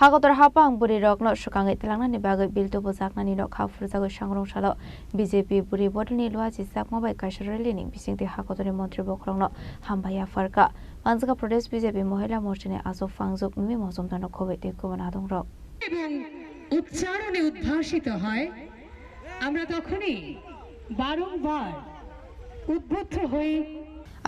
Hagotor hapang buri rok no sukangai telangna ni bagai bil tu bozakna ni no khafur jago sangrong salo BJP buri bodol ni lua jisak mobai kasharali ni bisingti hagotor mantri bokrong no hambaya farka Manjaka Pradesh BJP মহিলা মোর্চানে আজব ফাংজুক মিমি Majumdar no খবর দিয়ে কোবনাদং rock এবং উচ্চারণে উদ্ভাসিত হয় আমরা তখনই বারংবার উদ্বুদ্ধ হই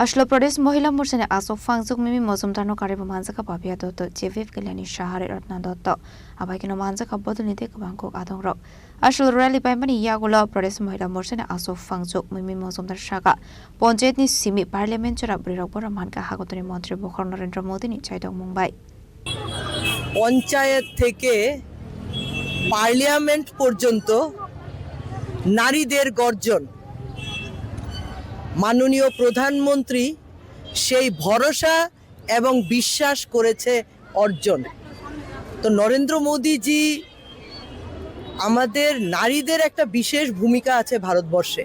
Ashlo Pradesh মহিলা মোর্চানে আজব ফাংজুক মিমি Majumdar no Karib Manjaka Babia Dotto JVF Kelani Shahare Ratna Dotto abai kino Manjaka bodol ni de kabangkok adong rok Ashlo rally paimani yagulo Pradesh মহিলা মোর্চানে আজব ফাংজুক মিমি মজুমদার শাখা panchayat ni simi parliament chora brirok bora manka hagotoni মন্ত্রী বখর Narendra Modi ni চাইদং Mumbai panchayat থেকে parliament পর্যন্ত নারীদের গর্জন মাননীয় প্রধানমন্ত্রী সেই ভরসা এবং বিশ্বাস করেছে অর্জন তো নরেন্দ্র মোদীজি আমাদের নারীদের একটা বিশেষ ভূমিকা আছে ভারতবর্ষে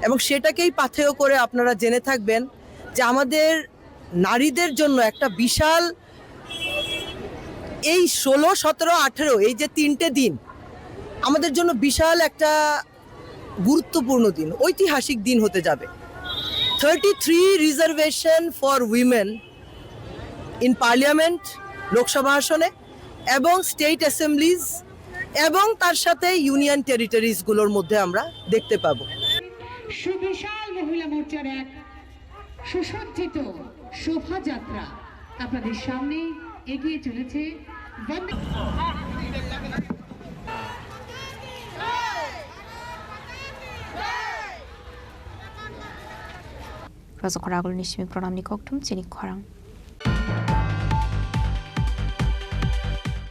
এবং সেটাকেই পাথেয় করে আপনারা জেনে থাকবেন যে আমাদের নারীদের জন্য একটা বিশাল এই 16, 17, 18 এই যে 3টে দিন আমাদের জন্য বিশাল একটা গুরুত্বপূর্ণ দিন ঐতিহাসিক দিন হতে যাবে 33 reservation for women in parliament Lok Sabha আসনে এবং স্টেট অ্যাসেম্বলিজ এবং তার সাথে ইউনিয়ন টেরিটরিজ গুলোর মধ্যে আমরা দেখতে পাবো সুবিশাল মহিলা মোর্চার এক সুসজ্জিত শোভাযাত্রা আপনাদের সামনে এগিয়ে চলেছে Razo Koragul Nishimi Pronam Nikoktum Chinik Korang